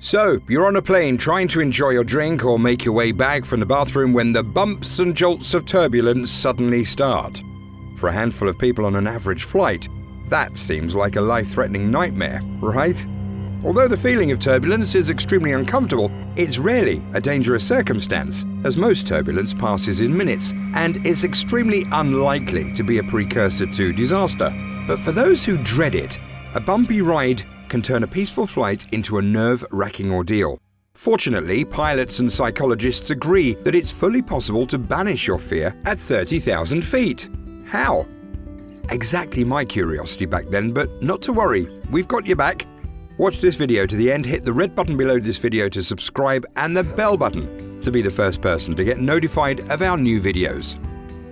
So, you're on a plane trying to enjoy your drink or make your way back from the bathroom when the bumps and jolts of turbulence suddenly start. For a handful of people on an average flight, that seems like a life-threatening nightmare, right? Although the feeling of turbulence is extremely uncomfortable, it's rarely a dangerous circumstance, as most turbulence passes in minutes and is extremely unlikely to be a precursor to disaster. But for those who dread it, a bumpy ride can turn a peaceful flight into a nerve-wracking ordeal. Fortunately, pilots and psychologists agree that it's fully possible to banish your fear at 30,000 feet. How? Exactly my curiosity back then, but not to worry, we've got your back. Watch this video to the end, hit the red button below this video to subscribe and the bell button to be the first person to get notified of our new videos.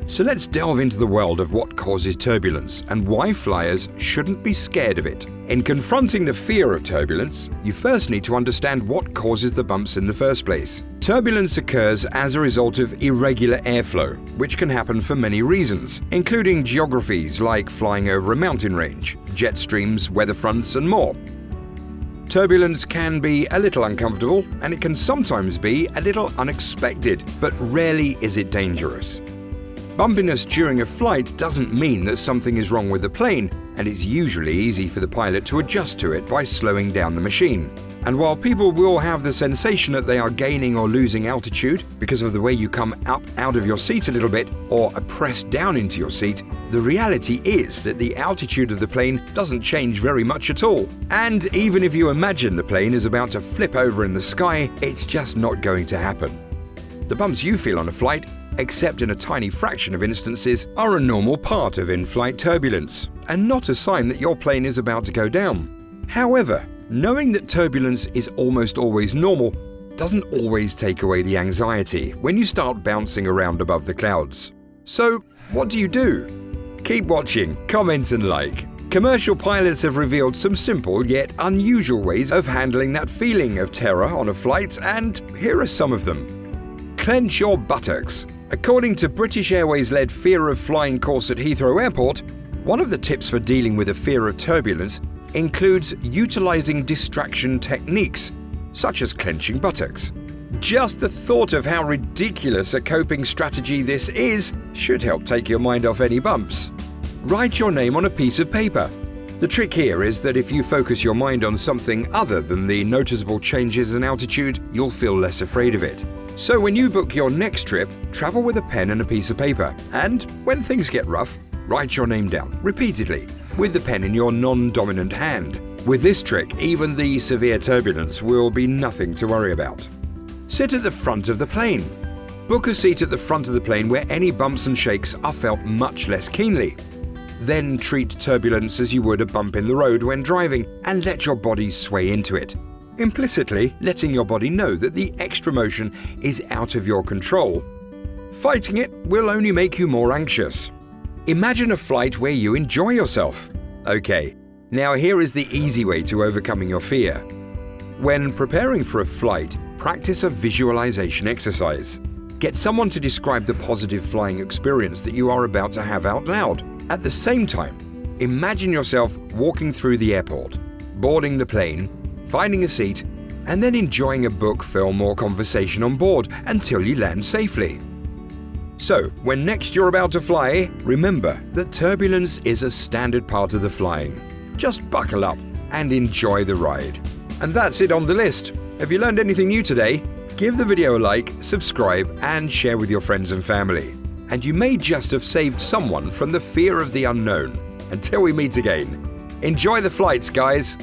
So let's delve into the world of what causes turbulence and why flyers shouldn't be scared of it. In confronting the fear of turbulence, you first need to understand what causes the bumps in the first place. Turbulence occurs as a result of irregular airflow, which can happen for many reasons, including geographies like flying over a mountain range, jet streams, weather fronts, and more. Turbulence can be a little uncomfortable, and it can sometimes be a little unexpected, but rarely is it dangerous. Bumpiness during a flight doesn't mean that something is wrong with the plane, and it's usually easy for the pilot to adjust to it by slowing down the machine. And while people will have the sensation that they are gaining or losing altitude because of the way you come up out of your seat a little bit or are pressed down into your seat, the reality is that the altitude of the plane doesn't change very much at all. And even if you imagine the plane is about to flip over in the sky, it's just not going to happen. The bumps you feel on a flight, except in a tiny fraction of instances, are a normal part of in-flight turbulence, and not a sign that your plane is about to go down. However, knowing that turbulence is almost always normal doesn't always take away the anxiety when you start bouncing around above the clouds. So, what do you do? Keep watching, comment and like. Commercial pilots have revealed some simple yet unusual ways of handling that feeling of terror on a flight, and here are some of them. Clench your buttocks. According to British Airways-led Fear of Flying course at Heathrow Airport, one of the tips for dealing with a fear of turbulence includes utilizing distraction techniques, such as clenching buttocks. Just the thought of how ridiculous a coping strategy this is should help take your mind off any bumps. Write your name on a piece of paper. The trick here is that if you focus your mind on something other than the noticeable changes in altitude, you'll feel less afraid of it. So when you book your next trip, travel with a pen and a piece of paper, and when things get rough, write your name down repeatedly, with the pen in your non-dominant hand. With this trick, even the severe turbulence will be nothing to worry about. Sit at the front of the plane. Book a seat at the front of the plane where any bumps and shakes are felt much less keenly. Then treat turbulence as you would a bump in the road when driving, and let your body sway into it, implicitly letting your body know that the extra motion is out of your control. Fighting it will only make you more anxious. Imagine a flight where you enjoy yourself. Okay, now here is the easy way to overcoming your fear. When preparing for a flight, practice a visualization exercise. Get someone to describe the positive flying experience that you are about to have out loud. At the same time, imagine yourself walking through the airport, boarding the plane, finding a seat, and then enjoying a book, film, or conversation on board until you land safely. So, when next you're about to fly, remember that turbulence is a standard part of the flying. Just buckle up and enjoy the ride. And that's it on the list. Have you learned anything new today? Give the video a like, subscribe, and share with your friends and family. And you may just have saved someone from the fear of the unknown. Until we meet again, enjoy the flights, guys.